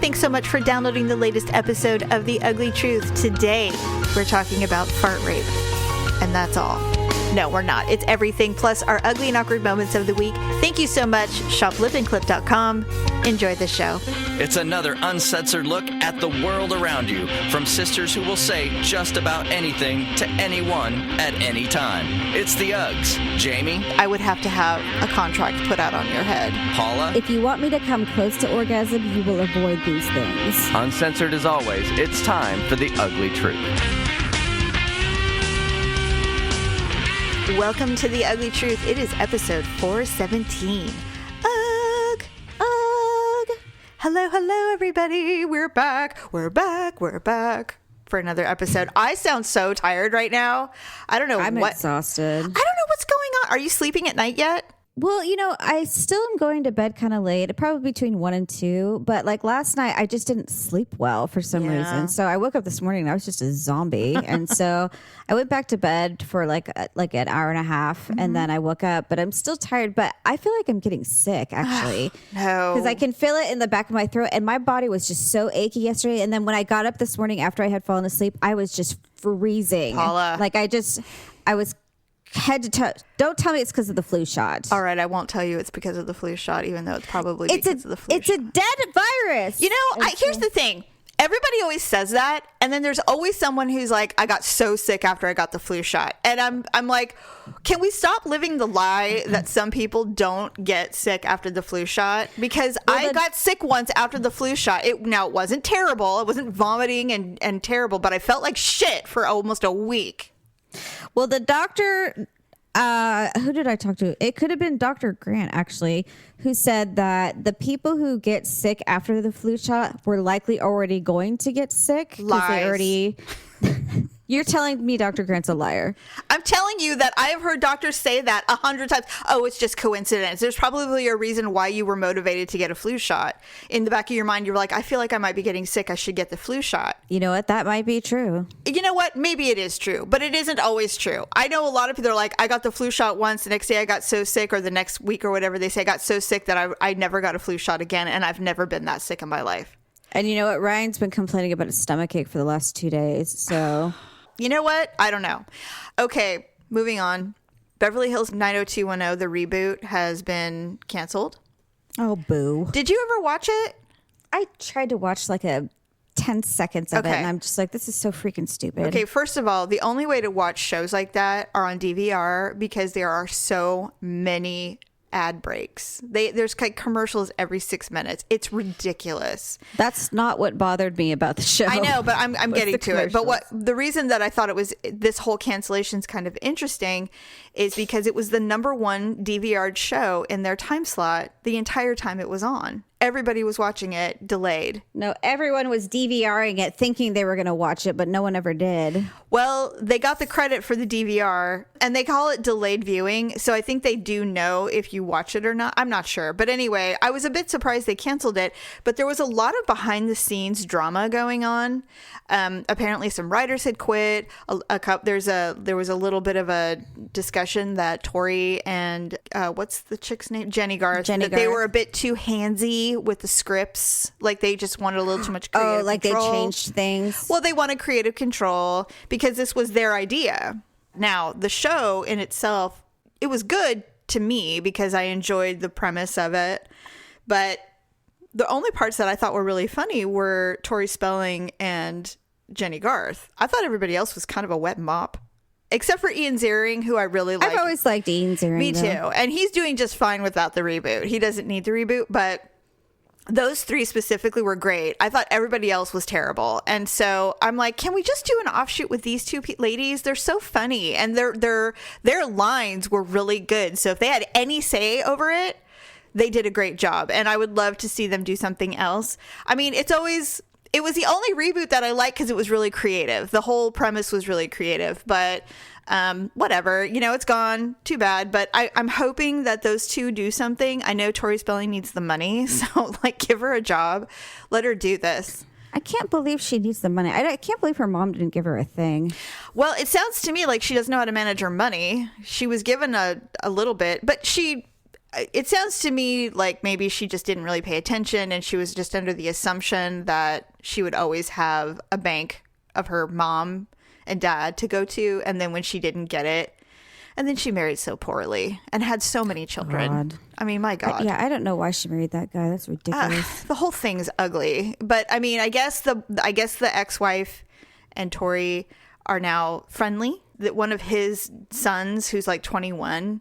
thanks so much for downloading the latest episode of The Ugly Truth. Today, we're talking about fart rape. And that's all. No, we're not. It's everything, plus our ugly and awkward moments of the week. Thank you so much. ShopLipandClip.com. Enjoy the show. It's another uncensored look at the world around you, from sisters who will say just about anything to anyone at any time. It's the Uggs. Jamie? I would have to have a contract put out on your head. Paula? If you want me to come close to orgasm, you will avoid these things. Uncensored as always, it's time for The Ugly Truth. Welcome to The Ugly Truth. It is episode 417. Ugh. Hello, everybody. We're back for another episode. I sound so tired right now. I don't know I'm exhausted. I don't know what's going on. Are you sleeping at night yet? Well, I still am going to bed kind of late, probably between 1 and 2. But like last night, I just didn't sleep well for some reason. So I woke up this morning and I was just a zombie. And so I went back to bed for like an hour and a half. And then I woke up, but I'm still tired. But I feel like I'm getting sick, actually. No. Because I can feel it in the back of my throat. And my body was just so achy yesterday. And then when I got up this morning after I had fallen asleep, I was just freezing. Paula. Like I was head to toe. Don't tell me it's because of the flu shot. All right, I won't tell you it's because of the flu shot, even though it's probably because of the flu shot. It's a dead virus. Here's the thing. Everybody always says that, and then there's always someone who's like, I got so sick after I got the flu shot. And I'm like, can we stop living the lie that some people don't get sick after the flu shot? Because I got sick once after the flu shot. It wasn't terrible. It wasn't vomiting and terrible, but I felt like shit for almost a week. Well, the doctor, who did I talk to? It could have been Dr. Grant, actually, who said that the people who get sick after the flu shot were likely already going to get sick. Lies. You're telling me Dr. Grant's a liar. I'm telling you that I have heard doctors say that 100 times. Oh, it's just coincidence. There's probably a reason why you were motivated to get a flu shot. In the back of your mind, you were like, I feel like I might be getting sick. I should get the flu shot. You know what? That might be true. You know what? Maybe it is true, but it isn't always true. I know a lot of people are like, I got the flu shot once. The next day I got so sick, or the next week or whatever, they say I got so sick that I never got a flu shot again. And I've never been that sick in my life. And you know what? Ryan's been complaining about a stomachache for the last 2 days. So... You know what? I don't know. Okay, moving on. Beverly Hills 90210, the reboot, has been canceled. Oh, boo. Did you ever watch it? I tried to watch like 10 seconds of it, and I'm just like, this is so freaking stupid. Okay, first of all, the only way to watch shows like that are on DVR because there are so many ad breaks. There's like commercials every 6 minutes. It's ridiculous. That's not what bothered me about the show. I know, but I'm getting to it. But the reason that I thought this whole cancellation's kind of interesting is because it was the #1 DVR'd show in their time slot the entire time it was on. Everybody was watching it delayed. No, everyone was DVRing it thinking they were going to watch it, but no one ever did. Well, they got the credit for the DVR, and they call it delayed viewing. So I think they do know if you watch it or not. I'm not sure. But anyway, I was a bit surprised they canceled it. But there was a lot of behind the scenes drama going on. Apparently some writers had quit. There was a little bit of a discussion that Tori and what's the chick's name? Jenny Garth. They were a bit too handsy with the scripts. Like they just wanted a little too much creative control. They changed things. Well, they wanted creative control because this was their idea. Now, the show in itself, it was good to me because I enjoyed the premise of it. But the only parts that I thought were really funny were Tori Spelling and Jenny Garth. I thought everybody else was kind of a wet mop. Except for Ian Ziering, who I really like. I've always liked Ian Ziering. Me too. And he's doing just fine without the reboot. He doesn't need the reboot, but those three specifically were great. I thought everybody else was terrible. And so I'm like, can we just do an offshoot with these two ladies? They're so funny. And their lines were really good. So if they had any say over it, they did a great job. And I would love to see them do something else. I mean, it was the only reboot that I liked because it was really creative. The whole premise was really creative. But whatever, it's gone. Too bad. But I'm hoping that those two do something. I know Tori Spelling needs the money, so give her a job. Let her do this. I can't believe she needs the money. I can't believe her mom didn't give her a thing. Well, it sounds to me like she doesn't know how to manage her money. She was given a little bit, but she it sounds to me like maybe she just didn't really pay attention, and she was just under the assumption that she would always have a bank of her mom and dad to go to. And then when she didn't get it, and then she married so poorly and had so many children. God. I mean, my God. Yeah, I don't know why she married that guy. That's ridiculous. The whole thing's ugly. But I mean, I guess the ex-wife and Tori are now friendly. That one of his sons, who's like 21,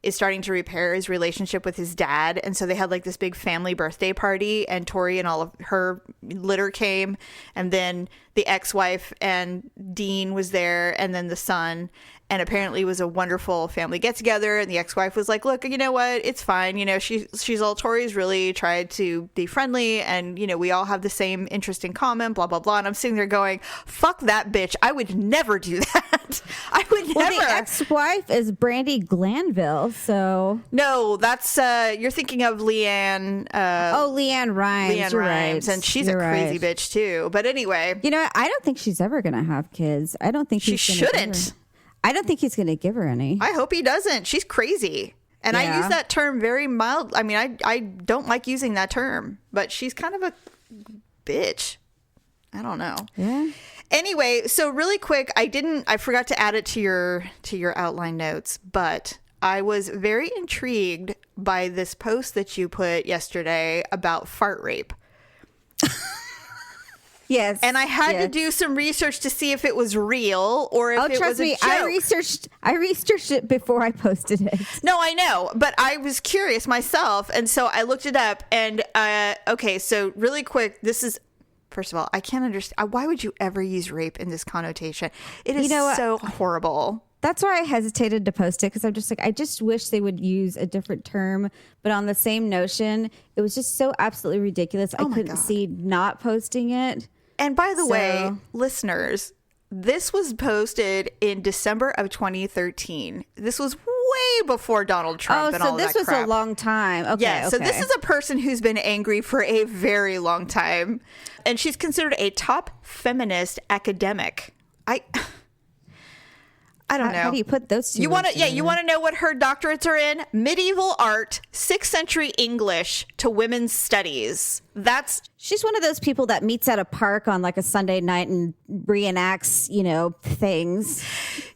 is starting to repair his relationship with his dad. And so they had like this big family birthday party, and Tori and all of her litter came. And then the ex-wife and Dean was there, and then the son. And apparently it was a wonderful family get together. And the ex-wife was like, look, you know what? It's fine. You know, she's all, Tori's really tried to be friendly, and, you know, we all have the same interest in common, blah, blah, blah. And I'm sitting there going, fuck that bitch. I would never do that. I would never. Well, the ex-wife is Brandy Glanville, so. No, that's, you're thinking of Leanne. Leanne Rimes. Leanne You're Rimes. right. And she's You're a crazy right. bitch too. But anyway. You know what? I don't think she's ever going to have kids. I don't think She he's gonna give shouldn't. her- I don't think he's going to give her any. I hope he doesn't. She's crazy. And I Yeah. use that term very mild. I mean, I don't like using that term, but she's kind of a bitch. I don't know. Yeah. Anyway, so really quick, I forgot to add it to your outline notes, but I was very intrigued by this post that you put yesterday about fart rape. Yes. And I had to do some research to see if it was real or if it trust was a me, joke. I researched it before I posted it. No, I know, but I was curious myself, and so I looked it up. And okay, so really quick, this is, first of all, I can't understand. Why would you ever use rape in this connotation? It is You know what? so horrible. That's why I hesitated to post it, because I'm just like, I just wish they would use a different term. But on the same notion, it was just so absolutely ridiculous. I my couldn't God. see not posting it. And by the way, So- listeners, this was posted in December of 2013. This was way before Donald Trump and so all this that was crap. a long time. Okay. Yeah, so this okay. is a person who's been angry for a very long time. And she's considered a top feminist academic. I don't know. How do you put those two? You want to words you want to know what her doctorates are in? Medieval art, 6th century English to women's studies. That's She's one of those people that meets at a park on like a Sunday night and reenacts, things.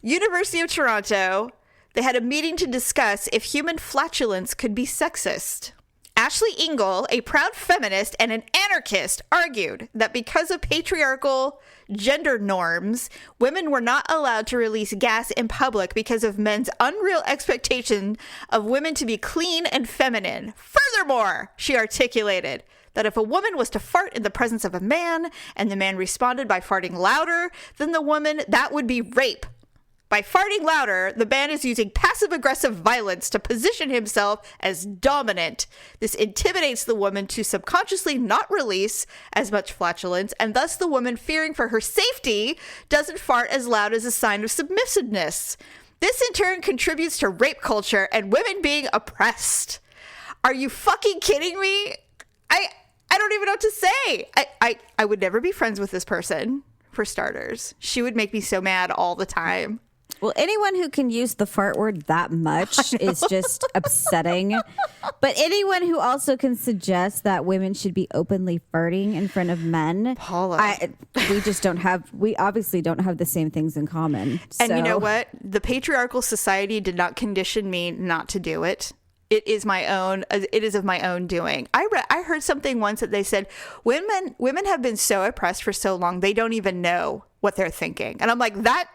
University of Toronto. They had a meeting to discuss if human flatulence could be sexist. Ashley Ingle, a proud feminist and an anarchist, argued that because of patriarchal gender norms, women were not allowed to release gas in public because of men's unreal expectation of women to be clean and feminine. Furthermore, she articulated that if a woman was to fart in the presence of a man and the man responded by farting louder than the woman, that would be rape. By farting louder, the man is using passive-aggressive violence to position himself as dominant. This intimidates the woman to subconsciously not release as much flatulence, and thus the woman, fearing for her safety, doesn't fart as loud as a sign of submissiveness. This in turn contributes to rape culture and women being oppressed. Are you fucking kidding me? I don't even know what to say. I would never be friends with this person, for starters. She would make me so mad all the time. Well, anyone who can use the fart word that much is just upsetting. But anyone who also can suggest that women should be openly farting in front of men, Paula. we obviously don't have the same things in common. And you So- know what? The patriarchal society did not condition me not to do it. It is my own. It is of my own doing. I heard something once that they said women have been so oppressed for so long they don't even know what they're thinking. And I'm like, that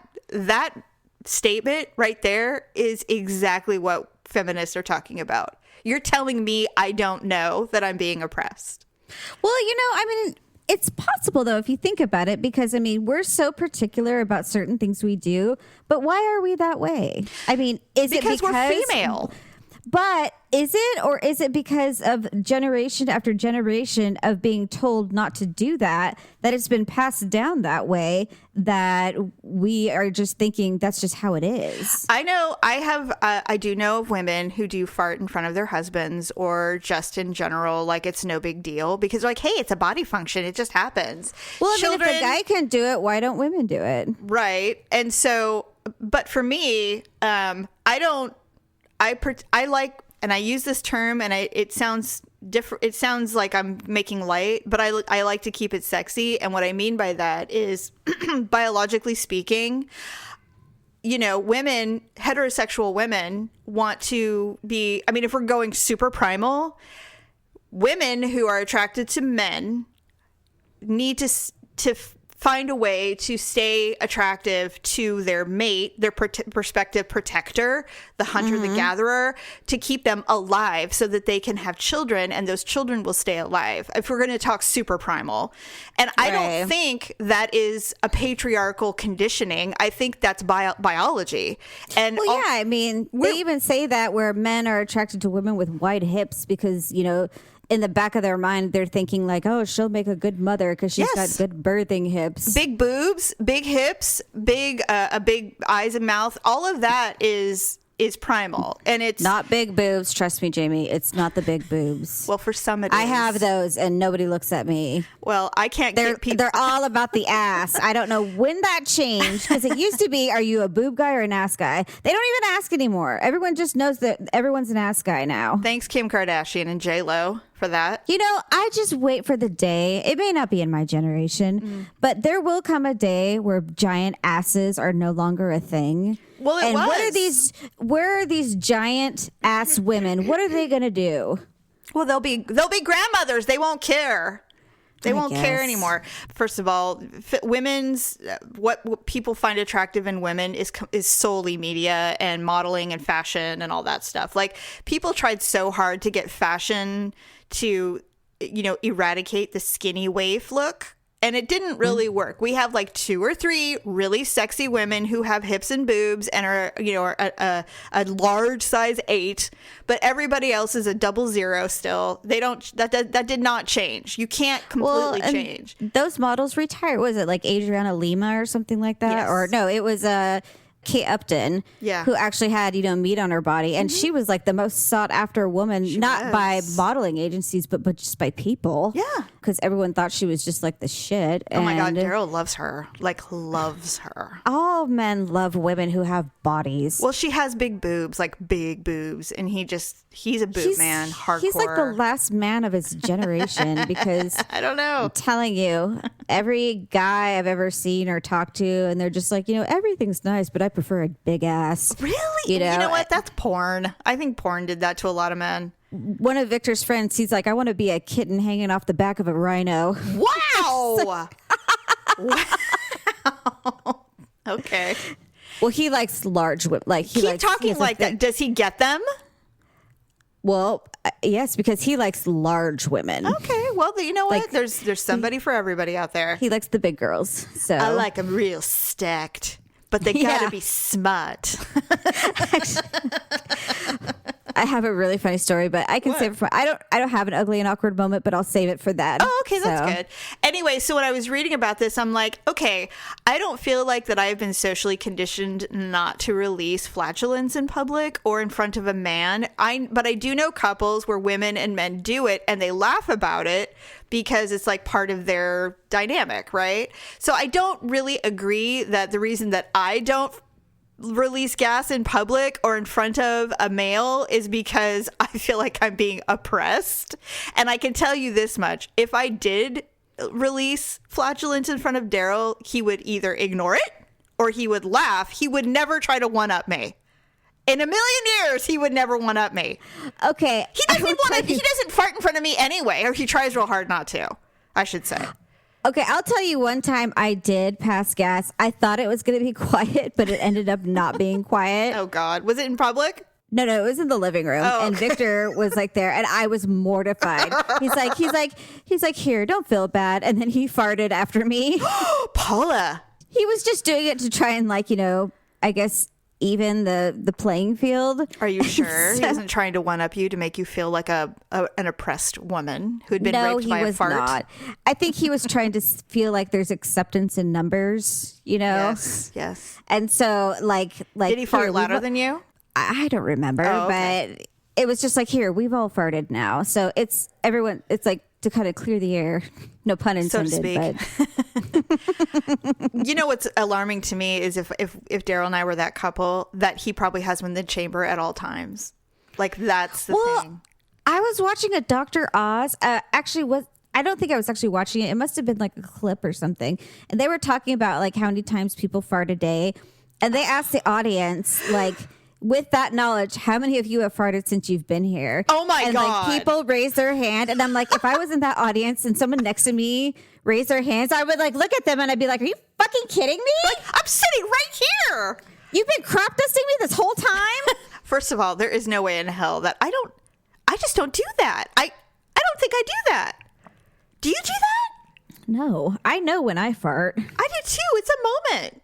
statement right there is exactly what feminists are talking about. You're telling me I don't know that I'm being oppressed. Well, it's possible though if you think about it, because we're so particular about certain things we do, but why are we that way? Is it because we're female? But is it, or is it because of generation after generation of being told not to do that it's been passed down that way, that we are just thinking that's just how it is? I know I do know of women who do fart in front of their husbands, or just in general, like it's no big deal because they're like, hey, it's a body function. It just happens. Well, if the guy can do it, why don't women do it? Right. And so, but for me, I like, and I use this term, and it sounds different. It sounds like I'm making light, but I like to keep it sexy. And what I mean by that is, biologically speaking, women, heterosexual women, want to be. I mean, if we're going super primal, women who are attracted to men need to find a way to stay attractive to their mate, their prospective protector, the hunter, the gatherer, to keep them alive so that they can have children, and those children will stay alive. If we're going to talk super primal. And I don't think that is a patriarchal conditioning. I think that's biology. And well, yeah, I mean, they even say that where men are attracted to women with wide hips because, in the back of their mind, they're thinking like, oh, she'll make a good mother because she's got good birthing hips. Big boobs, big hips, big eyes and mouth. All of that is primal. And it's not big boobs. Trust me, Jamie. It's not the big boobs. Well, for some it is. I have those and nobody looks at me. Well, I can't get people. They're all about the ass. I don't know when that changed because it used to be, are you a boob guy or an ass guy? They don't even ask anymore. Everyone just knows that everyone's an ass guy now. Thanks, Kim Kardashian and J-Lo, for that. I just wait for the day. It may not be in my generation, but there will come a day where giant asses are no longer a thing. Well, it was. Where are these giant ass women? What are they going to do? Well, they'll be grandmothers. They won't care. They won't care anymore. First of all, what people find attractive in women is solely media and modeling and fashion and all that stuff. Like, people tried so hard to get fashion to, eradicate the skinny waif look. And it didn't really work. We have like 2 or 3 really sexy women who have hips and boobs and are, a large size 8, but everybody else is a 00 still. They don't, that did not change. You can't completely change. Those models retired. Was it like Adriana Lima or something like that? Yes. Or no, it was Kate Upton, who actually had, meat on her body. And she was like the most sought after woman, not by modeling agencies, but just by people. Yeah. Because everyone thought she was just like the shit. Oh my God, Daryl loves her. Like, loves her. All men love women who have bodies. Well, she has big boobs, like big boobs. And he's a boob man, hardcore. He's like the last man of his generation because I don't know. I'm telling you, every guy I've ever seen or talked to, and they're just like, everything's nice, but I prefer a big ass. Really? You know what? That's porn. I think porn did that to a lot of men. One of Victor's friends, he's like, I want to be a kitten hanging off the back of a rhino. Wow. Wow. Okay. Well, he likes large women. Like, keep talking like that. Does he get them? Well, yes, because he likes large women. Okay. Well, you know what? There's somebody for everybody out there. He likes the big girls. So I like them real stacked. But they gotta be smart. I have a really funny story, but I can save it for. I don't have an ugly and awkward moment, but I'll save it for that. Oh, okay, that's good. Anyway, so when I was reading about this, I'm like, okay, I don't feel like that I've been socially conditioned not to release flatulence in public or in front of a man. But I do know couples where women and men do it and they laugh about it because it's like part of their dynamic, right? So I don't really agree that the reason that I don't release gas in public or in front of a male is because I feel like I'm being oppressed. And I can tell you this much. If I did release flatulence in front of Daryl, he would either ignore it or he would laugh. He would never try to one-up me. In a million years, he would never one-up me. Okay. He doesn't fart in front of me anyway, or he tries real hard not to, I should say. Okay, I'll tell you one time I did pass gas. I thought it was going to be quiet, but it ended up not being quiet. Oh, God. Was it in public? No, it was in the living room. Oh, okay. And Victor was like there, and I was mortified. He's like, here, don't feel bad. And then he farted after me. Paula. He was just doing it to try and I guess even the playing field. Are you sure he wasn't trying to one up you to make you feel like an oppressed woman who'd been raped by a fart? No, he was not. I think he was trying to feel like there's acceptance in numbers, Yes. And so did he fart louder than you? I don't remember, but it was just like, here, we've all farted now. So it's like to kind of clear the air. No pun intended. So to speak. You know what's alarming to me is if Daryl and I were that couple, that he probably has one in the chamber at all times. Like that's the thing. I was watching a Dr. Oz. I don't think I was actually watching it. It must have been like a clip or something. And they were talking about like how many times people fart a day. And they asked the audience, like, with that knowledge, how many of you have farted since you've been here? Oh my God. Like people raise their hand. And I'm like, if I was in that audience and someone next to me raised their hands, I would like look at them and I'd be like, are you fucking kidding me? Like, I'm sitting right here. You've been crop dusting me this whole time? First of all, there is no way in hell that I just don't do that. I don't think I do that. Do you do that? No, I know when I fart. I do too. It's a moment.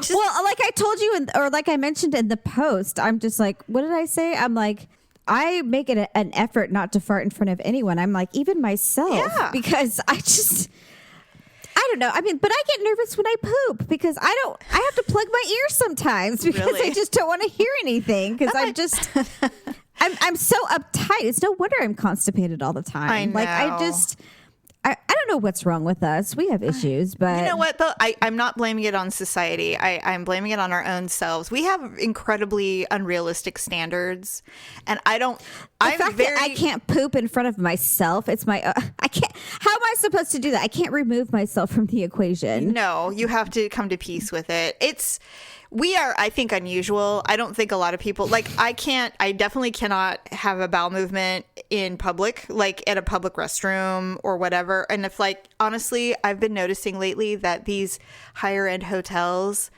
Well, like I told you, or like I mentioned in the post, I'm just like, what did I say? I'm like, I make it an effort not to fart in front of anyone. I'm like, even myself, because I don't know. I mean, but I get nervous when I poop because I have to plug my ears sometimes because I just don't want to hear anything because I'm so uptight. It's no wonder I'm constipated all the time. I know. Like I don't know what's wrong with us. We have issues, but you know what though? I'm not blaming it on society. I'm blaming it on our own selves. We have incredibly unrealistic standards, and that I can't poop in front of myself. It's my I can't. How am I supposed to do that? I can't remove myself from the equation. No, you have to come to peace with it. We are, I think, unusual. I don't think a lot of people, like, I definitely cannot have a bowel movement in public, like at a public restroom or whatever. And if, like, honestly, I've been noticing lately that these higher end hotels,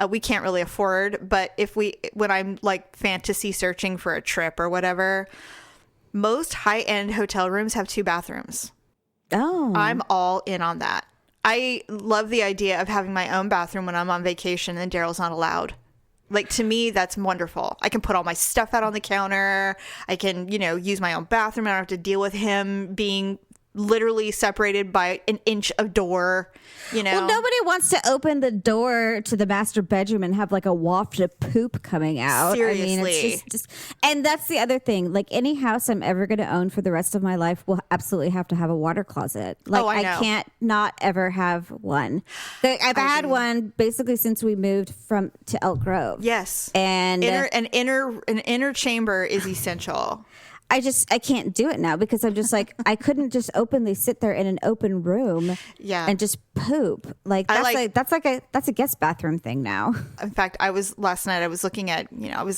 we can't really afford. But when I'm like fantasy searching for a trip or whatever, most high end hotel rooms have 2 bathrooms. Oh. I'm all in on that. I love the idea of having my own bathroom when I'm on vacation and Daryl's not allowed. Like, to me, that's wonderful. I can put all my stuff out on the counter. I can, use my own bathroom. I don't have to deal with him being literally separated by an inch of door, Well, nobody wants to open the door to the master bedroom and have like a waft of poop coming out. Seriously. I mean, it's just and that's the other thing. Like any house I'm ever going to own for the rest of my life will absolutely have to have a water closet. Like I can't not ever have one. I've had one basically since we moved to Elk Grove. Yes. And an inner chamber is essential. I can't do it now because I'm just like, I couldn't just openly sit there in an open room and just poop. Like that's a guest bathroom thing now. In fact, last night I was looking at, I was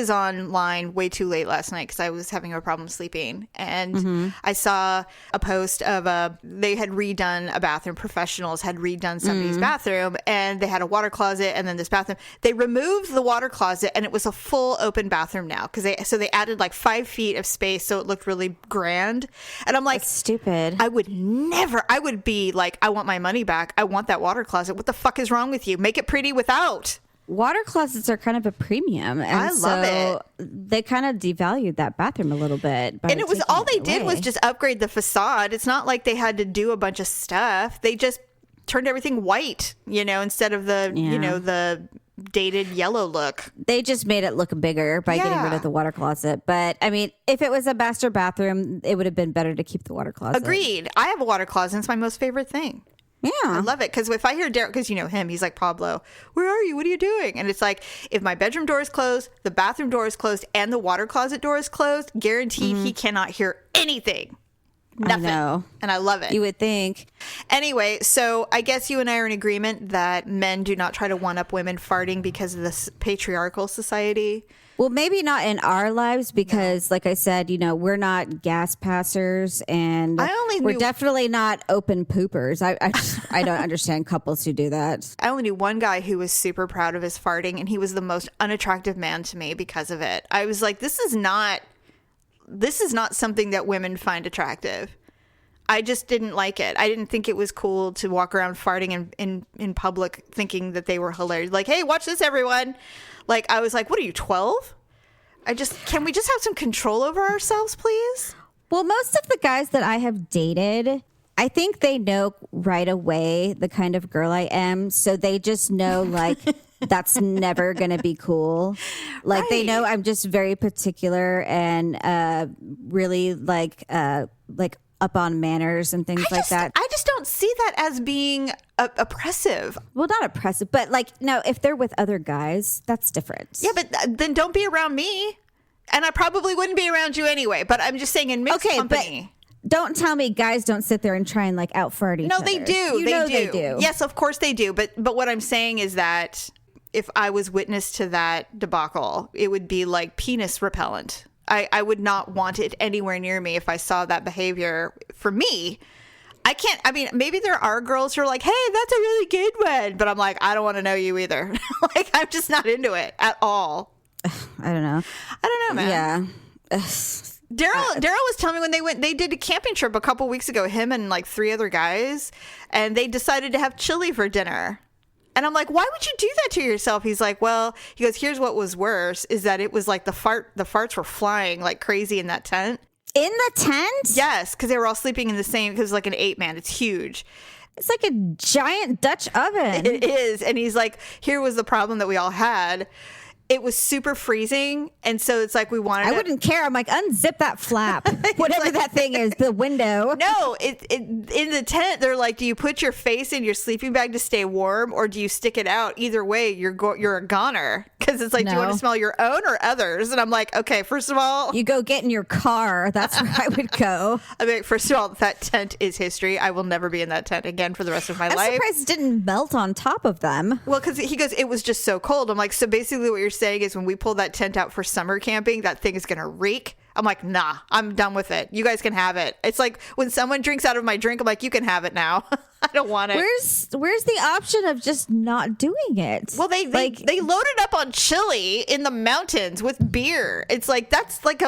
online way too late last night because I was having a problem sleeping. And I saw a post of they had redone a bathroom. Professionals had redone somebody's bathroom and they had a water closet and then this bathroom. They removed the water closet and it was a full open bathroom now because they added like 5 feet of space so it looked really grand. And I'm like, that's stupid. I would be like, I want my money back. I want that water closet. What the fuck is wrong with you? Make it pretty without. Water closets are kind of a premium. And I love it. They kind of devalued that bathroom a little bit. And it was all they did was just upgrade the facade. It's not like they had to do a bunch of stuff. They just turned everything white, instead of the dated yellow look. They just made it look bigger by getting rid of the water closet. But I mean, if it was a master bathroom, it would have been better to keep the water closet. Agreed. I have a water closet. It's my most favorite thing. Yeah. I love it. Because if I hear Derek, because him, he's like, Pablo, where are you? What are you doing? And it's like, if my bedroom door is closed, the bathroom door is closed, and the water closet door is closed, guaranteed he cannot hear anything. Nothing. I know. And I love it. You would think. Anyway, so I guess you and I are in agreement that men do not try to one-up women farting because of this patriarchal society. Well, maybe not in our lives because, like I said, we're not gas passers and we're definitely not open poopers. I don't understand couples who do that. I only knew one guy who was super proud of his farting, and he was the most unattractive man to me because of it. I was like, this is not something that women find attractive. I just didn't like it. I didn't think it was cool to walk around farting in public thinking that they were hilarious. Like, hey, watch this, everyone. Like, I was like, what are you, 12? Can we just have some control over ourselves, please? Well, most of the guys that I have dated, I think they know right away the kind of girl I am. So they just know, like, that's never going to be cool. Like, they know I'm just very particular and really, like up on manners and things like that. I just don't see that as being oppressive. Well, not oppressive, but like, no, if they're with other guys, that's different. Yeah, but then don't be around me. And I probably wouldn't be around you anyway. But I'm just saying in mixed company. But don't tell me guys don't sit there and try and like out fart each other. No, they do. They do. Yes, of course they do. But what I'm saying is that if I was witness to that debacle, it would be like penis repellent. I would not want it anywhere near me if I saw that behavior. For me, I can't. I mean, maybe there are girls who are like, hey, that's a really good one. But I'm like, I don't want to know you either. Like, I'm just not into it at all. I don't know, man. Yeah. Daryl was telling me when they did a camping trip a couple weeks ago, him and like 3 other guys, and they decided to have chili for dinner. And I'm like, why would you do that to yourself? He's like, well, he goes, here's what was worse is that it was like the farts were flying like crazy in that tent. In the tent? Yes, because they were all sleeping in the same, because it's like an 8-man. It's huge. It's like a giant Dutch oven. It is. And he's like, here was the problem that we all had. It was super freezing, and so it's like we wanted. I wouldn't care. I'm like, unzip that flap, whatever that thing is, the window. No, it in the tent. They're like, do you put your face in your sleeping bag to stay warm, or do you stick it out? Either way, you're a goner, because it's like, do you want to smell your own or others? And I'm like, okay, first of all, you go get in your car. That's where I would go. I mean, first of all, that tent is history. I will never be in that tent again for the rest of my life. I'm surprised it didn't melt on top of them. Well, because he goes, it was just so cold. I'm like, so basically, what you're saying is when we pull that tent out for summer camping, that thing is gonna reek. I'm like, nah, I'm done with it. You guys can have it. It's like when someone drinks out of my drink, I'm like, you can have it now. I don't want it. Where's the option of just not doing it? Well, they loaded up on chili in the mountains with beer. It's like that's like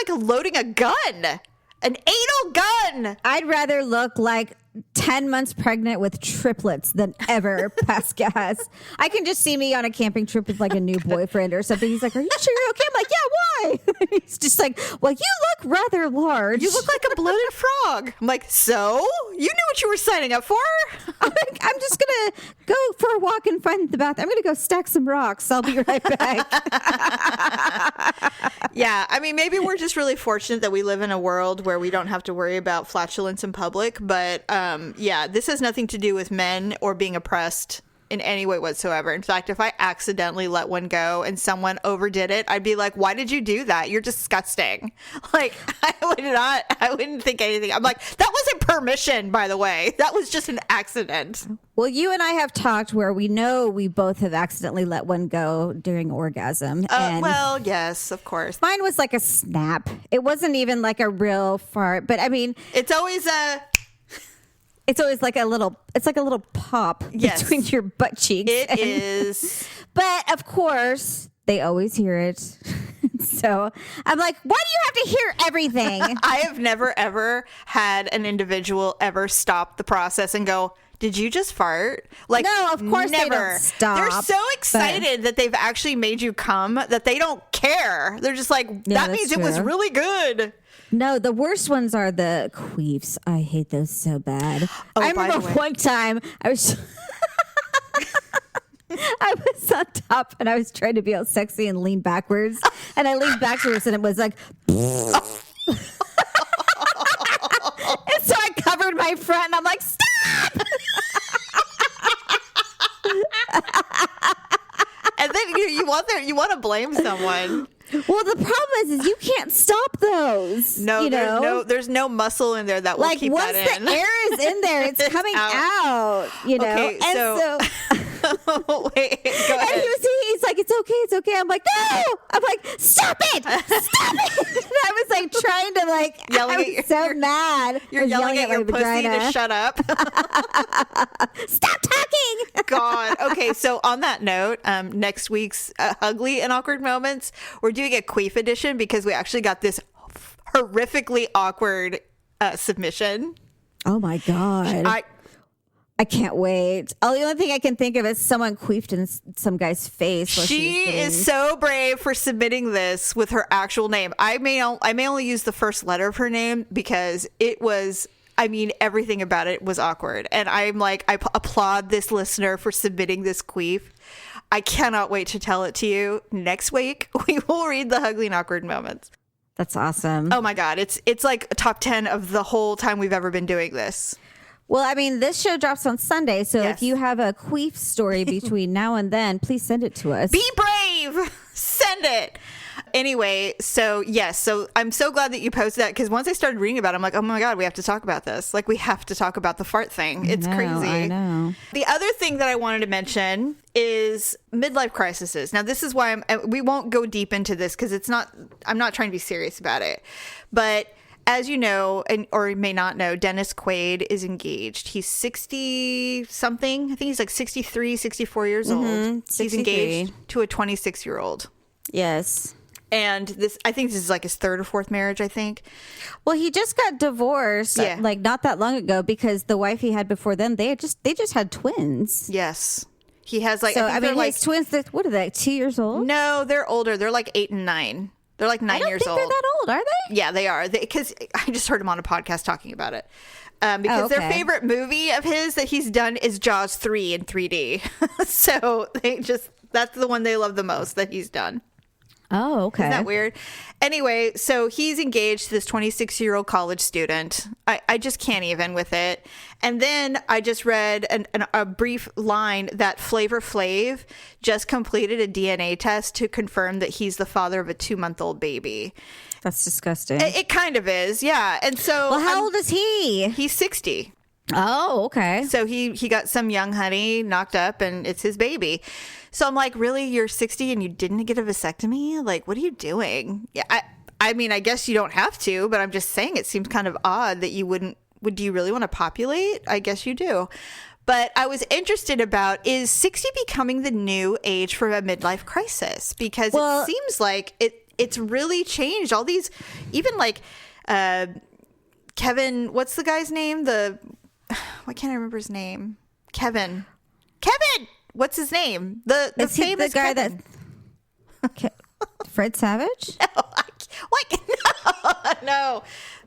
loading a gun, an anal gun. I'd rather look like 10 months pregnant with triplets than ever pass gas. I can just see me on a camping trip with like a new boyfriend or something. He's like, are you sure you're okay? I'm like, yeah, why? He's just like, well, you look rather large. You look like a bloated frog. I'm like, so? You knew what you were signing up for? I'm just going to go for a walk and find the bathroom. I'm going to go stack some rocks. I'll be right back. Yeah, I mean, maybe we're just really fortunate that we live in a world where we don't have to worry about flatulence in public, but yeah, this has nothing to do with men or being oppressed in any way whatsoever. In fact, if I accidentally let one go and someone overdid it, I'd be like, why did you do that? You're disgusting. Like, I wouldn't think anything. I'm like, that wasn't permission, by the way. That was just an accident. Well, you and I have talked where we know we both have accidentally let one go during orgasm. Well, yes, of course. Mine was like a snap. It wasn't even like a real fart, but I mean, it's always like a little pop between your butt cheeks. It is. But of course, they always hear it. So I'm like, why do you have to hear everything? I have never, ever had an individual ever stop the process and go, did you just fart? Like, no, of course never. They don't stop. They're so excited that they've actually made you come that they don't care. They're just like, that means it was really good. No, the worst ones are the queefs. I hate those so bad. Oh, I remember one time I was on top and I was trying to be all sexy and lean backwards. And I leaned backwards and it was like and so I covered my front and I'm like, stop! And then you want to blame someone. Well, the problem is you can't stop those. No, there's no muscle in there that will keep that in. Once the air is in there, it's coming out. You know. Okay, and so wait, go ahead. And he's like, it's okay. I'm like, no. I'm like, stop it. And I was like trying to like, I was so mad. You're yelling at your pussy to shut up. Stop talking. God. Okay, so on that note, next week's Ugly and Awkward Moments, we're doing a queef edition because we actually got this horrifically awkward submission. Oh my God. I can't wait. The only thing I can think of is someone queefed in some guy's face. She is so brave for submitting this with her actual name. I may only use the first letter of her name because it was, I mean, everything about it was awkward. And I'm like, I applaud this listener for submitting this queef. I cannot wait to tell it to you. Next week, we will read the Ugly and Awkward Moments. That's awesome. Oh my God. It's like a top 10 of the whole time we've ever been doing this. Well, I mean, this show drops on Sunday, so Yes. if you have a queef story between now and then, please send it to us. Be brave. Send it. Anyway, so yes, so I'm so glad that you posted that, because once I started reading about it, I'm like, oh my God, we have to talk about this. Like, we have to talk about the fart thing. It's crazy. I know. The other thing that I wanted to mention is midlife crises. Now, this is why we won't go deep into this, because I'm not trying to be serious about it. But as you know, or you may not know, Dennis Quaid is engaged. He's 60 something. I think he's like 63, 64 years old. He's 63. engaged to a 26-year-old. Yes. And I think this is like his third or fourth marriage, I think. Well, he just got divorced like not that long ago, because the wife he had before then, they just had twins. Yes. He has like, So, I think his twins, what are they, like 2 years old? no, they're older. They're like 8 and 9. They're like 9 I don't years think old. they're that old, are they? Yeah, they are. Because I just heard him on a podcast talking about it. Because their favorite movie of his that he's done is Jaws 3 in 3D. So that's the one they love the most that he's done. Oh, okay. Isn't that weird? Anyway, so he's engaged to this 26-year-old college student. I just can't even with it. And then I just read a brief line that Flavor Flav just completed a DNA test to confirm that he's the father of a 2-month-old baby. That's disgusting. It kind of is, yeah. And so, well, how old is he? He's 60. Oh, okay. So he got some young honey knocked up, and it's his baby. So I'm like, really? You're 60 and you didn't get a vasectomy? Like, what are you doing? Yeah, I mean, I guess you don't have to, but I'm just saying it seems kind of odd that you wouldn't. Do you really want to populate? I guess you do. But I was interested about, is 60 becoming the new age for a midlife crisis? Because it seems like it's really changed. All these, even like Kevin, what's the guy's name? Why can't I remember his name? Kevin. What's his name? The famous the guy Kevin. Fred Savage? No.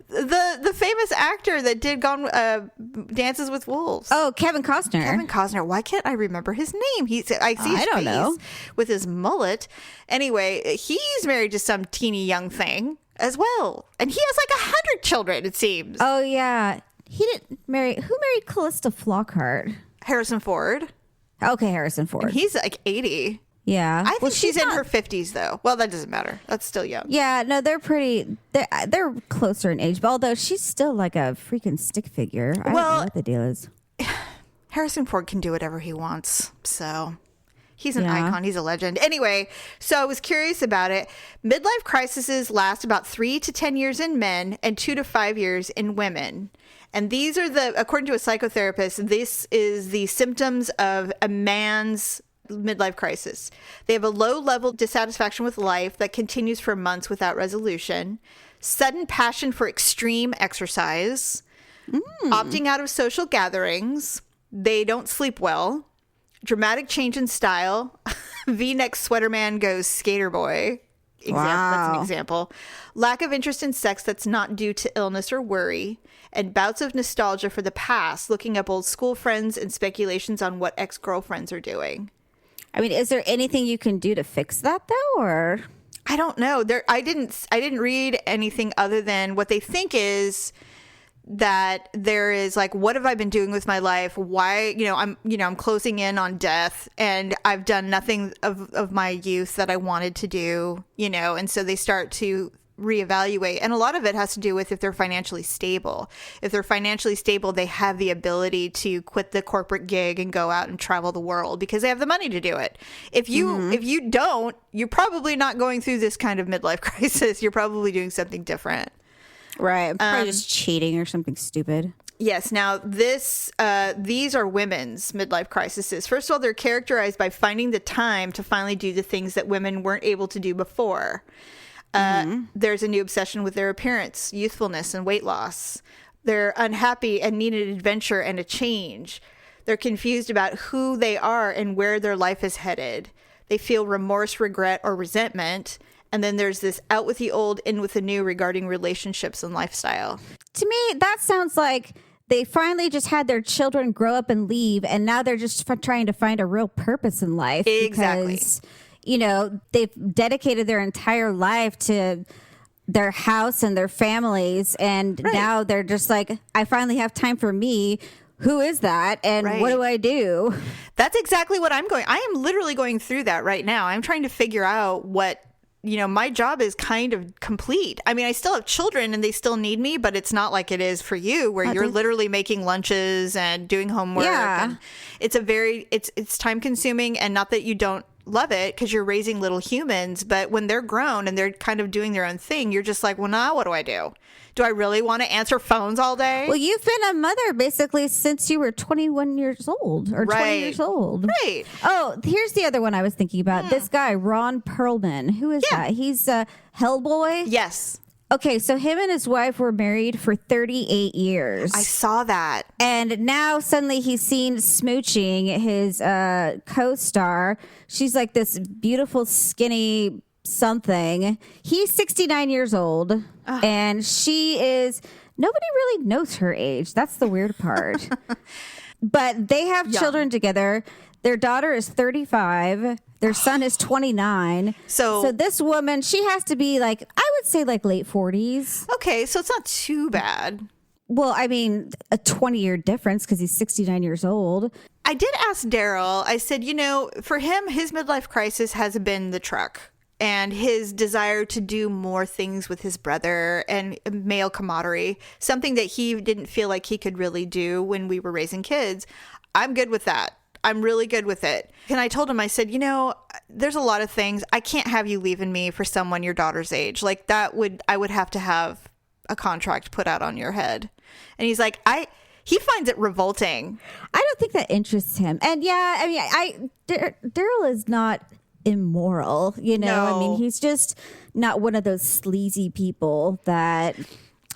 The famous actor that did Dances with Wolves. Oh, Kevin Costner. Why can't I remember his name? I see his face know. with his mullet. Anyway, he's married to some teeny young thing as well, and he has like 100 children. It seems. Oh yeah, he didn't marry. Who married Callista Flockhart? Harrison Ford. Okay, Harrison Ford. And he's like 80. Yeah. I think she's in her 50s, though. Well, that doesn't matter. That's still young. Yeah, no, they're pretty. They're closer in age, but although she's still like a freaking stick figure. I don't know what the deal is. Harrison Ford can do whatever he wants, so he's an icon. He's a legend. Anyway, so I was curious about it. Midlife crises last about 3 to 10 years in men and 2 to 5 years in women. And these are according to a psychotherapist, this is the symptoms of a man's midlife crisis. They have a low level dissatisfaction with life that continues for months without resolution, sudden passion for extreme exercise, opting out of social gatherings, they don't sleep well, dramatic change in style, V-neck sweater man goes skater boy. That's an example. Lack of interest in sex that's not due to illness or worry, and bouts of nostalgia for the past, looking up old school friends and speculations on what ex-girlfriends are doing. I mean, is there anything you can do to fix that though, or? I don't know. I didn't read anything other than what they think is that there is like, what have I been doing with my life? Why, I'm closing in on death, and I've done nothing of my youth that I wanted to do, and so they start to reevaluate. And a lot of it has to do with if they're financially stable. If they're financially stable, they have the ability to quit the corporate gig and go out and travel the world because they have the money to do it. If you don't, you're probably not going through this kind of midlife crisis. You're probably doing something different. Right. Probably just cheating or something stupid. Yes. Now, these are women's midlife crises. First of all, they're characterized by finding the time to finally do the things that women weren't able to do before. There's a new obsession with their appearance, youthfulness, and weight loss. They're unhappy and need an adventure and a change. They're confused about who they are and where their life is headed. They feel remorse, regret, or resentment. And then there's this out with the old, in with the new regarding relationships and lifestyle. To me, that sounds like they finally just had their children grow up and leave, and now they're just trying to find a real purpose in life. Exactly. Because, they've dedicated their entire life to their house and their families, and now they're just like, I finally have time for me. Who is that? And what do I do? That's exactly what I am literally going through that right now. I'm trying to figure out what, my job is kind of complete. I mean, I still have children and they still need me, but it's not like it is for you where you're literally making lunches and doing homework. Yeah. And it's time consuming, and not that you don't love it because you're raising little humans, but when they're grown and they're kind of doing their own thing, you're just like, well, now what do I do? Do I really want to answer phones all day? Well, you've been a mother basically since you were 21 years old or 20 years old. Right. Oh, here's the other one I was thinking about. This guy, Ron Perlman. Who is that? He's Hellboy? Yes. Okay, so him and his wife were married for 38 years. I saw that. And now suddenly he's seen smooching his co-star. She's like this beautiful, skinny something. He's 69 years old, and she is... Nobody really knows her age. That's the weird part. But they have children together. Their daughter is 35. Their son is 29. So this woman, she has to be like, I would say like late 40s. Okay, so it's not too bad. Well, I mean, a 20-year difference because he's 69 years old. I did ask Daryl, I said, for him, his midlife crisis has been the truck and his desire to do more things with his brother and male camaraderie, something that he didn't feel like he could really do when we were raising kids. I'm good with that. I'm really good with it. And I told him, I said, there's a lot of things. I can't have you leaving me for someone your daughter's age. Like I would have to have a contract put out on your head. And he's like, he finds it revolting. I don't think that interests him. And yeah, I mean, Daryl is not immoral, No. I mean, he's just not one of those sleazy people that...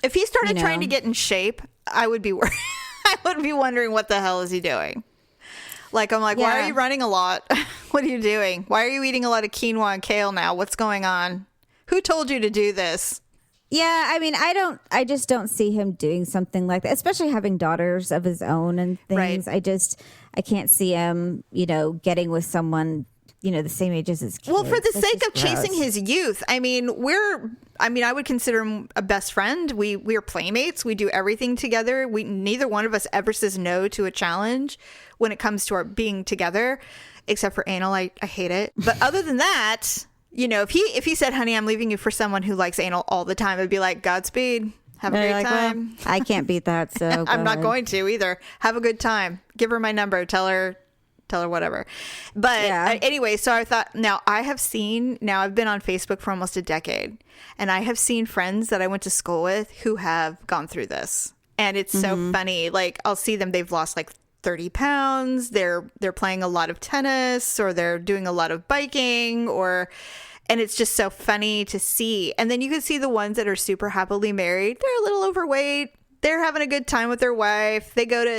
If he started trying to get in shape, I would be I would be wondering what the hell is he doing? Like, I'm like, why are you running a lot? What are you doing? Why are you eating a lot of quinoa and kale now? What's going on? Who told you to do this? Yeah, I mean, I just don't see him doing something like that, especially having daughters of his own and things. Right. I can't see him, getting with someone, the same age as his kids. Well, for the That's sake of chasing gross. his youth, I mean, I would consider him a best friend. We are playmates. We do everything together. Neither one of us ever says no to a challenge when it comes to our being together, except for anal. I hate it. But other than that, if he said, honey, I'm leaving you for someone who likes anal all the time, I'd be like, Godspeed. Have a great time. Well, I can't beat that. So I'm not going to either. Have a good time. Give her my number. Tell her whatever. But anyway, so I thought, I've been on Facebook for almost a decade, and I have seen friends that I went to school with who have gone through this. And it's so funny. Like, I'll see them, they've lost like 30 pounds. They're playing a lot of tennis, or they're doing a lot of biking, and it's just so funny to see. And then you can see the ones that are super happily married. They're a little overweight. They're having a good time with their wife. They go to,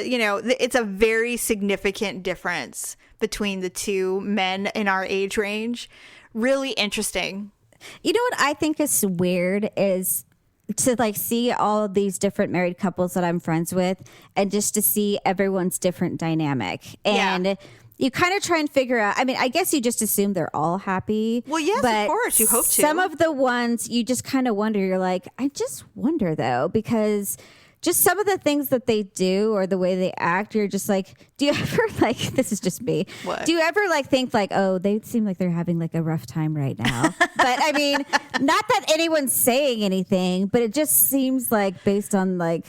it's a very significant difference between the two men in our age range. Really interesting. You know what I think is weird is to like see all of these different married couples that I'm friends with, and just to see everyone's different dynamic. And you kind of try and figure out, I mean, I guess you just assume they're all happy. Well, yes, but of course. You hope to. Some of the ones you just kind of wonder, you're like, I just wonder though, because just some of the things that they do or the way they act, you're just like, do you ever like, this is just me. What? Do you ever like think like, oh, they seem like they're having like a rough time right now? But I mean, not that anyone's saying anything, but it just seems like based on like,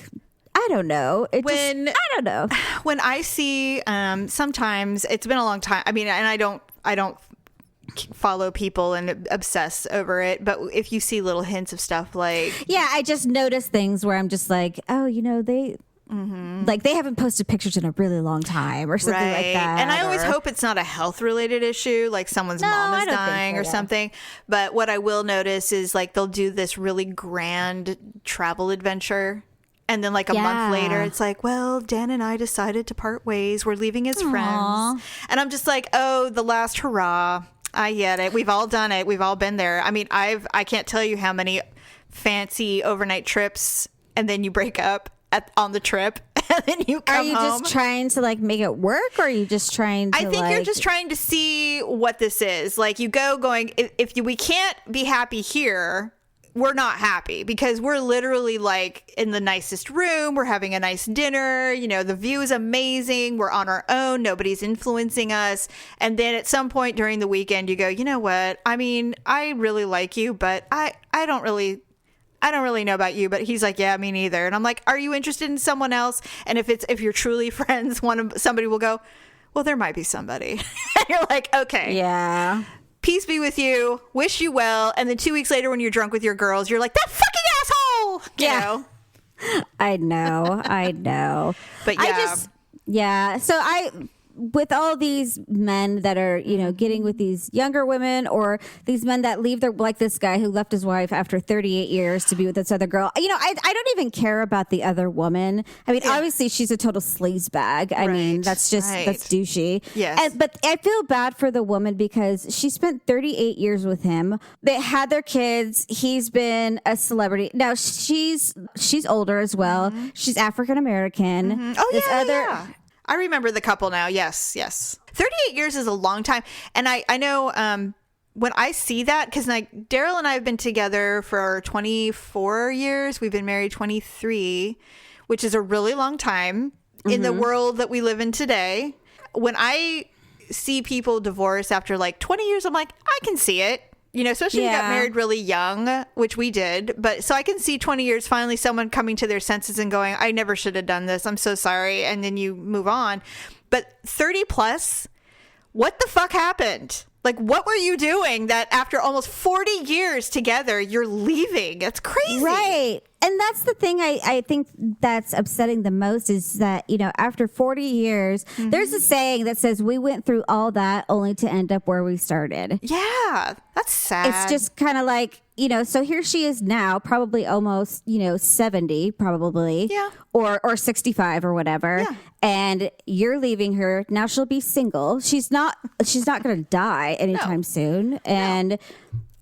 I don't know. I don't know. When I see, sometimes it's been a long time. I mean, and I don't follow people and obsess over it, but if you see little hints of stuff like, I just notice things where I'm just like, oh, they like they haven't posted pictures in a really long time or something like that. And I always hope it's not a health related issue, like someone's mom is dying or something. But what I will notice is like they'll do this really grand travel adventure, and then like a month later it's like, well, Dan and I decided to part ways, we're leaving as friends. And I'm just like, oh, the last hurrah. I get it. We've all done it. We've all been there. I mean, I can't tell you how many fancy overnight trips, and then you break up on the trip, and then you come home. Are you just trying to like make it work, or are you just trying to? I think you're just trying to see what this is. Like you going, we can't be happy here. we're not happy because we're literally like in the nicest room. We're having a nice dinner. You know, the view is amazing. We're on our own. Nobody's influencing us. And then at some point during the weekend, you go, you know what? I mean, I really like you, but I don't really know about you. But he's like, yeah, me neither. And I'm like, are you interested in someone else? And if you're truly friends, somebody will go, well, there might be somebody. And you're like, okay. Yeah. Peace be with you. Wish you well. And then 2 weeks later, when you're drunk with your girls, you're like, that fucking asshole. You know? I know. But So with all these men that are, you know, getting with these younger women, or these men that leave like this guy who left his wife after 38 years to be with this other girl, you know, I don't even care about the other woman. I mean, obviously she's a total sleazebag. I mean, that's douchey. Yes. But I feel bad for the woman because she spent 38 years with him. They had their kids. He's been a celebrity. Now she's older as well. Mm-hmm. She's African American. Mm-hmm. Oh, yeah. I remember the couple now. Yes. 38 years is a long time. And I know when I see that, because Daryl and I have been together for 24 years. We've been married 23, which is a really long time in the world that we live in today. When I see people divorce after like 20 years, I'm like, I can see it. You know, especially if you got married really young, which we did. But so I can see 20 years, finally someone coming to their senses and going, I never should have done this. I'm so sorry. And then you move on. But 30 plus, what the fuck happened? Like, what were you doing that after almost 40 years together, you're leaving? That's crazy. Right. And that's the thing I think that's upsetting the most is that, you know, after 40 years, there's a saying that says we went through all that only to end up where we started. Yeah, that's sad. It's just kind of like, you know, so here she is now, probably almost, you know, 70, probably. Yeah. Or 65 or whatever. Yeah. And you're leaving her. Now she'll be single. She's not going to die anytime soon. And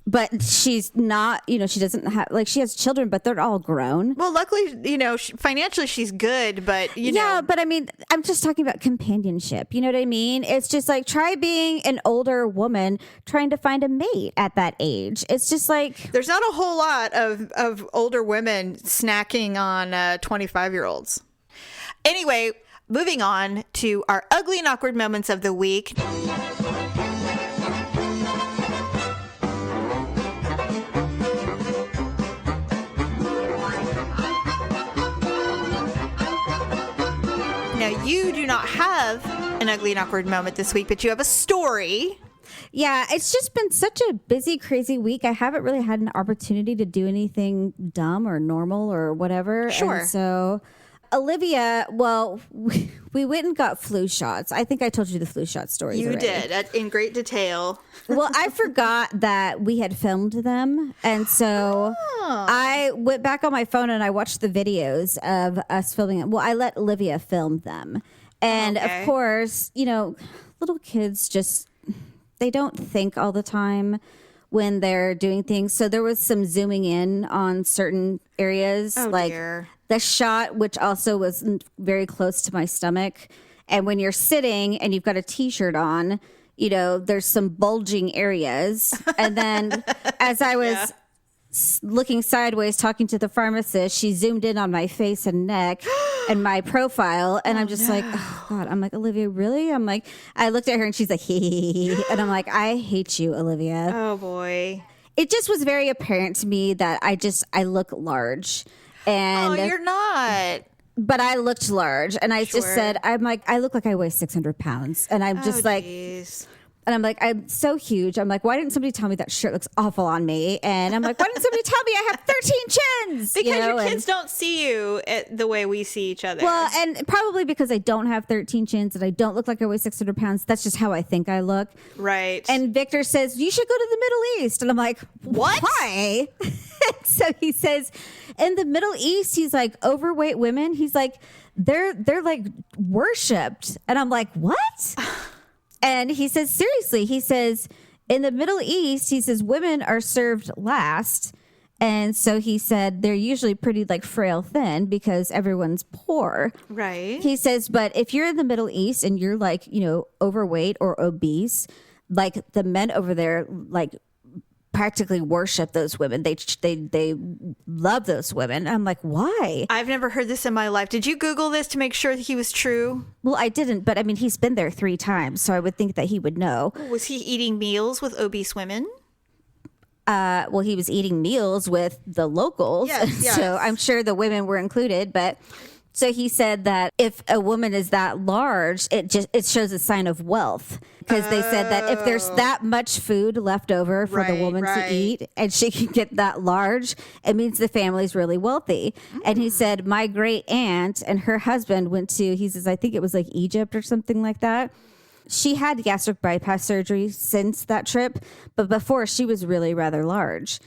but she's not, you know, she doesn't have, like, she has children, but they're all grown. Well, luckily, you know, financially she's good, but, you know. Yeah, but I mean, I'm just talking about companionship. You know what I mean? It's just like, try being an older woman trying to find a mate at that age. It's just like. There's not a whole lot of older women snacking on 25-year-olds. Anyway, moving on to our ugly and awkward moments of the week. Now, you do not have an ugly and awkward moment this week, but you have a story. Yeah, it's just been such a busy, crazy week. I haven't really had an opportunity to do anything dumb or normal or whatever. Sure. And so Olivia, well, we went and got flu shots. I think I told you the flu shot story. You did, in great detail. Well, I forgot that we had filmed them. And so I went back on my phone and I watched the videos of us filming it. Well, I let Olivia film them. And of course, you know, little kids just, they don't think all the time when they're doing things. So there was some zooming in on certain areas. Dear. The shot, which also was very close to my stomach. And when you're sitting and you've got a t-shirt on, you know, there's some bulging areas. And then as I was looking sideways, talking to the pharmacist, she zoomed in on my face and neck and my profile. And I'm just like, oh God, I'm like, Olivia, really? I'm like, I looked at her and she's like, hee. And I'm like, I hate you, Olivia. Oh boy. It just was very apparent to me that I look large. And you're not. But I looked large, and I just said, I'm like, I look like I weigh 600 pounds. And I'm just like, geez. And I'm like, I'm so huge. I'm like, why didn't somebody tell me that shirt looks awful on me? And I'm like, why didn't somebody tell me I have 13 chins? Because your kids don't see you the way we see each other. Well, and probably because I don't have 13 chins and I don't look like I weigh 600 pounds. That's just how I think I look. Right. And Victor says, you should go to the Middle East. And I'm like, what? Why? So he says, in the Middle East, he's like, overweight women, he's like, they're like worshipped. And I'm like, what? And he says, seriously, he says, in the Middle East, he says, women are served last. And so he said, they're usually pretty like frail thin because everyone's poor. Right. He says, but if you're in the Middle East and you're like, you know, overweight or obese, like the men over there, like practically worship those women. They love those women. I'm like, why? I've never heard this in my life. Did you Google this to make sure that he was true? Well, I didn't, but I mean, he's been there 3 times, so I would think that he would know. Was he eating meals with obese women? Well, he was eating meals with the locals, Yes. So I'm sure the women were included, but so he said that if a woman is that large, it shows a sign of wealth, because they said that if there's that much food left over for the woman to eat and she can get that large, it means the family's really wealthy. And he said my great aunt and her husband went to, he says, I think it was like Egypt or something like that. She had gastric bypass surgery since that trip, but before she was really rather large.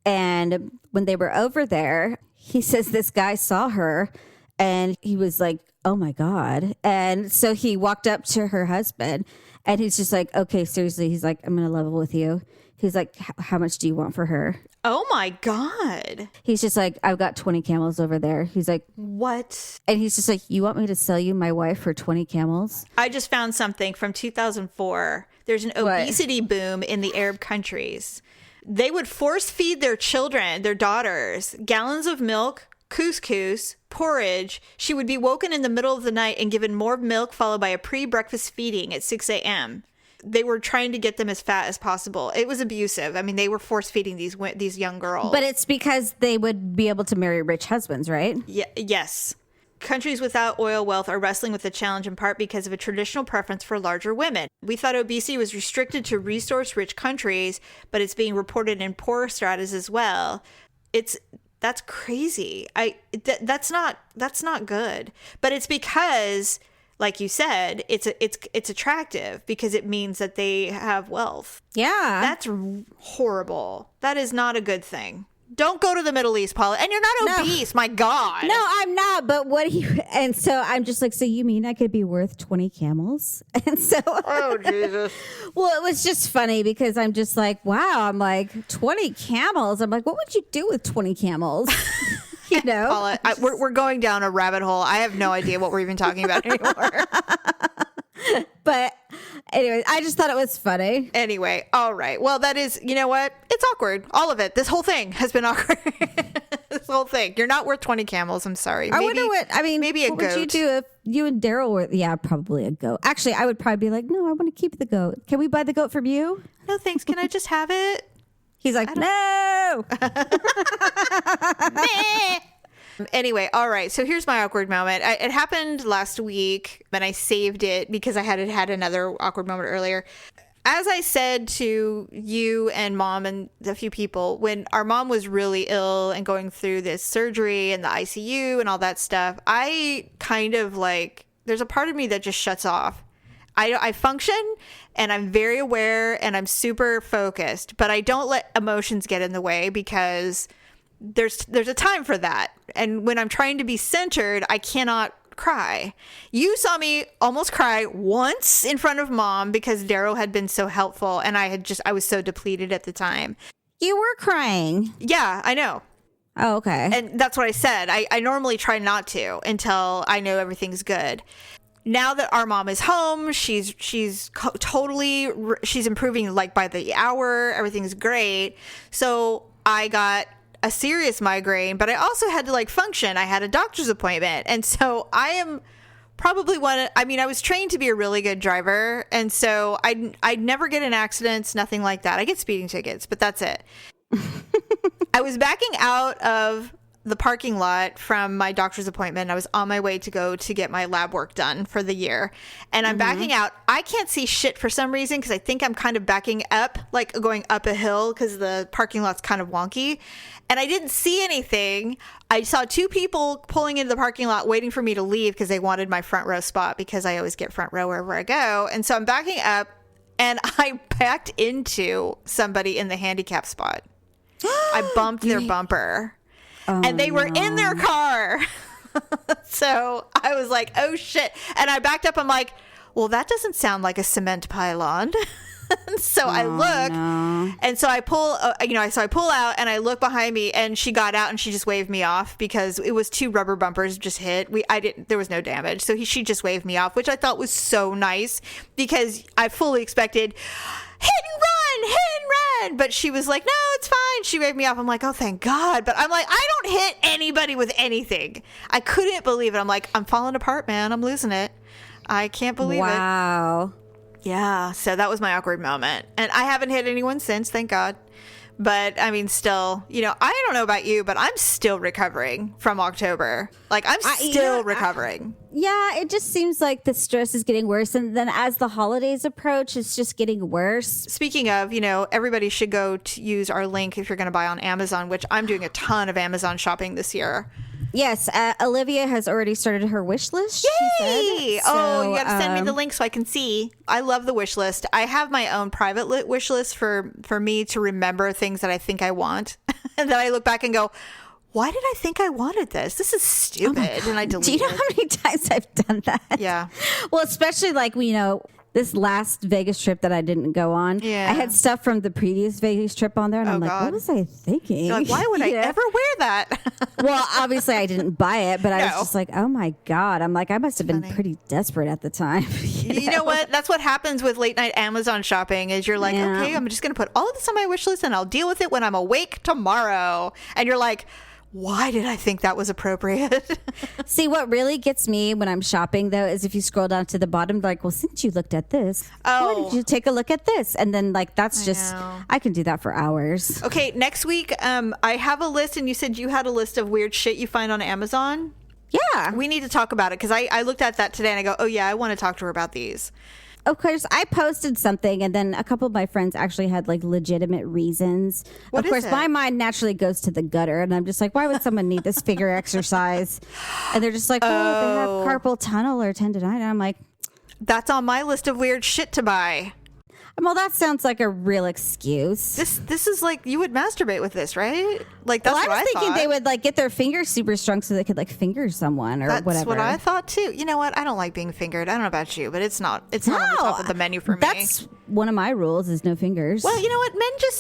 And when they were over there, he says this guy saw her and he was like, oh my God. And so he walked up to her husband and he's just like, okay, seriously. He's like, I'm going to level with you. He's like, how much do you want for her? Oh my God. He's just like, I've got 20 camels over there. He's like, what? And he's just like, you want me to sell you my wife for 20 camels? I just found something from 2004. There's an obesity boom in the Arab countries. They would force feed their children, their daughters, gallons of milk, couscous, porridge. She would be woken in the middle of the night and given more milk, followed by a pre-breakfast feeding at 6 a.m. They were trying to get them as fat as possible. It was abusive. I mean, they were force feeding these young girls. But it's because they would be able to marry rich husbands, right? Yes. Countries without oil wealth are wrestling with the challenge in part because of a traditional preference for larger women. We thought obesity was restricted to resource-rich countries, but it's being reported in poorer stratas as well. That's crazy. That's not good. But it's because, like you said, it's attractive because it means that they have wealth. Yeah. That's horrible. That is not a good thing. Don't go to the Middle East, Paula. And you're not obese, my God. No, I'm not. But and so I'm just like, so you mean I could be worth 20 camels? And so, oh, Jesus. Well, it was just funny because I'm just like, wow, I'm like 20 camels. I'm like, what would you do with 20 camels? You know, Paula, we're going down a rabbit hole. I have no idea what we're even talking about anymore. But anyways, I just thought it was funny. Anyway, all right. Well, that is, you know what? It's awkward. All of it. This whole thing has been awkward. This whole thing. You're not worth 20 camels. I'm sorry. I wonder maybe a goat. What would you do if you and Daryl were, probably a goat. Actually, I would probably be like, no, I want to keep the goat. Can we buy the goat from you? No, thanks. Can I just have it? He's like, no. Anyway, all right. So here's my awkward moment. It happened last week, and I saved it because I had another awkward moment earlier. As I said to you and Mom and a few people, when our mom was really ill and going through this surgery and the ICU and all that stuff, I kind of like, there's a part of me that just shuts off. I function and I'm very aware and I'm super focused, but I don't let emotions get in the way because there's a time for that. And when I'm trying to be centered, I cannot cry. You saw me almost cry once in front of Mom because Daryl had been so helpful and I was so depleted at the time. You were crying. Yeah, I know. Oh, okay. And that's what I said. I normally try not to until I know everything's good. Now that our mom is home, she's improving like by the hour. Everything's great. So I got a serious migraine, but I also had to like function. I had a doctor's appointment. And so I am probably I was trained to be a really good driver. And so I'd never get in accidents, nothing like that. I get speeding tickets, but that's it. I was backing out of the parking lot from my doctor's appointment. I was on my way to go to get my lab work done for the year. And I'm backing out. I can't see shit for some reason because I think I'm kind of backing up, like going up a hill because the parking lot's kind of wonky. And I didn't see anything. I saw 2 people pulling into the parking lot waiting for me to leave because they wanted my front row spot because I always get front row wherever I go. And so I'm backing up and I backed into somebody in the handicap spot. I bumped their bumper. And they were in their car. So I was like, oh shit. And I backed up. I'm like, well, that doesn't sound like a cement pylon. So I look and so I pull, so I pull out and I look behind me and she got out and she just waved me off because it was 2 rubber bumpers just hit. There was no damage. So she just waved me off, which I thought was so nice because I fully expected hit and fun. But she was like, no, it's fine. She waved me off. I'm like, oh, thank God. But I'm like, I don't hit anybody with anything. I couldn't believe it. I'm like, I'm falling apart, man. I'm losing it. I can't believe it. Wow. Yeah. So that was my awkward moment. And I haven't hit anyone since, thank God. But I mean, still, you know, I don't know about you, but I'm still recovering from October. Like, I'm still recovering. Yeah, it just seems like the stress is getting worse. And then as the holidays approach, it's just getting worse. Speaking of, you know, everybody should go to use our link if you're going to buy on Amazon, which I'm doing a ton of Amazon shopping this year. Yes, Olivia has already started her wish list. Yay! You got to send me the link so I can see. I love the wish list. I have my own private wish list for me to remember things that I think I want. And then I look back and go, why did I think I wanted this? This is stupid. And I delete it. Do you know how many times I've done that? Yeah. Well, especially like, you know, this last Vegas trip that I didn't go on. Yeah. I had stuff from the previous Vegas trip on there. And I'm like, God. what was I thinking? You're like, why would I ever wear that? Well, obviously I didn't buy it, but I was just like, oh my God. I'm like, I must have been pretty desperate at the time. You know what? That's what happens with late night Amazon shopping is you're like, okay, I'm just going to put all of this on my wish list and I'll deal with it when I'm awake tomorrow. And you're like, why did I think that was appropriate? See, what really gets me when I'm shopping, though, is if you scroll down to the bottom, like, well, since you looked at this, why did you take a look at this? And then, like, that's I can do that for hours. Okay, next week, I have a list, and you said you had a list of weird shit you find on Amazon. Yeah. We need to talk about it, because I looked at that today, and I go, oh, yeah, I want to talk to her about these. Of course, I posted something, and then a couple of my friends actually had like legitimate reasons. What of course, is it? my mind naturally goes to the gutter, and I'm just like, why would someone need this figure exercise? And they're just like, well, they have carpal tunnel or tendonitis. And I'm like, that's on my list of weird shit to buy. well, that sounds like a real excuse. This is like you would masturbate with this, right? Like that's well, what I was thinking thought. they would like get their fingers super strong so they could like finger someone or That's whatever. what I thought too. You know what? I don't like being fingered. I don't know about you, but it's not on the top of the menu for me. That's one of my rules is no fingers. Well, you know what?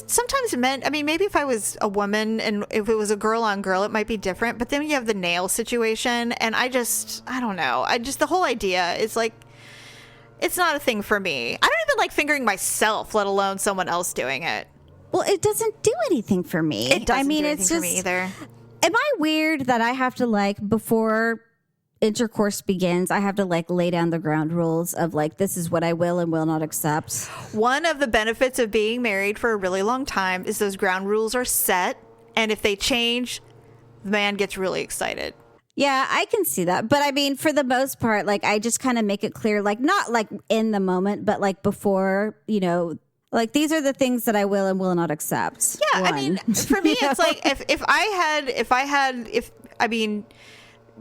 Sometimes men, I mean, maybe if I was a woman and if it was a girl on girl, it might be different. But then you have the nail situation. And I don't know. The whole idea is like, it's not a thing for me. I don't even like fingering myself, let alone someone else doing it. Well, it doesn't do anything for me. It doesn't I mean, do it's anything just, for me either. Am I weird that I have to like, before intercourse begins, I have to like lay down the ground rules of like, this is what I will and will not accept? One of the benefits of being married for a really long time is those ground rules are set. And if they change, the man gets really excited. Yeah, I can see that. But I mean, for the most part, like I just kind of make it clear, like not like in the moment, but like before, you know, like these are the things that I will and will not accept. Yeah, I mean, for me, it's like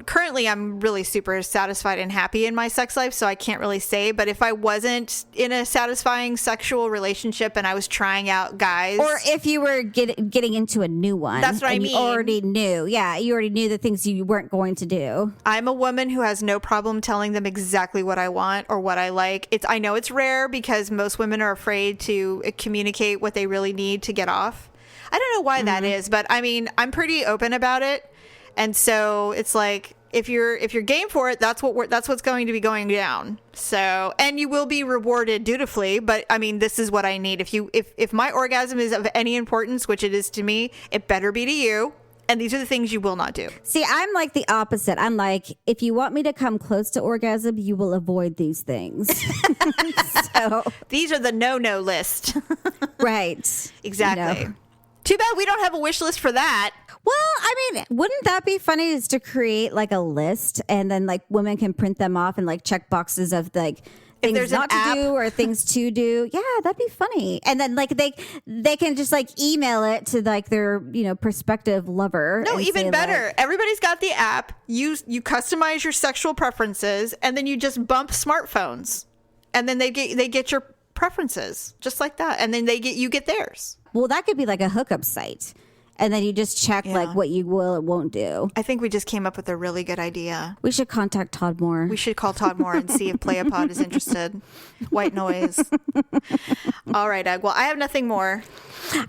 currently I'm really super satisfied and happy in my sex life, so I can't really say. But if I wasn't in a satisfying sexual relationship and I was trying out guys, or if you were getting into a new one, that's what I mean. You already knew, you already knew the things you weren't going to do. I'm a woman who has no problem telling them exactly what I want or what I like. I know it's rare because most women are afraid to communicate what they really need to get off. I don't know why that is, but I mean, I'm pretty open about it. And so it's like, if you're game for it, that's what's going to be going down. So, and you will be rewarded dutifully. But I mean, this is what I need. If my orgasm is of any importance, which it is to me, it better be to you. And these are the things you will not do. See, I'm like the opposite. I'm like, if you want me to come close to orgasm, you will avoid these things. So these are the no list. Right. Exactly. You know. Too bad we don't have a wish list for that. Well, I mean, wouldn't that be funny is to create like a list and then like women can print them off and like check boxes of like things not to do or things to do. Yeah, that'd be funny. And then like they can just like email it to like their, you know, prospective lover. No, even better. Like, everybody's got the app. You customize your sexual preferences and then you just bump smartphones. And then they get your preferences just like that. And then you get theirs. Well, that could be like a hookup site. And then you just check like what you will and won't do. I think we just came up with a really good idea. We should contact Todd Moore. We should call Todd Moore and see if Playapod is interested. White noise. All right, Ugg. Well, I have nothing more.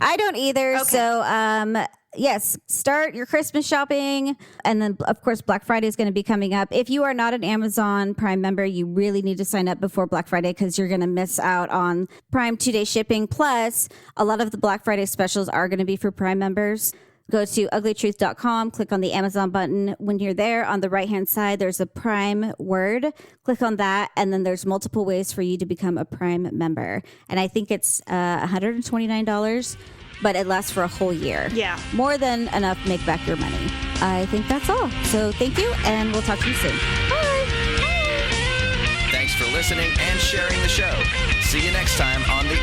I don't either. Okay. So, yes, start your Christmas shopping. And then, of course, Black Friday is going to be coming up. If you are not an Amazon Prime member, you really need to sign up before Black Friday because you're going to miss out on Prime 2-day shipping. Plus, a lot of the Black Friday specials are going to be for Prime members. Go to uglytruth.com, click on the Amazon button. When you're there, on the right-hand side, there's a Prime word. Click on that, and then there's multiple ways for you to become a Prime member. And I think it's $129, but it lasts for a whole year. Yeah. More than enough to make back your money. I think that's all. So thank you, and we'll talk to you soon. Bye. Thanks for listening and sharing the show. See you next time on the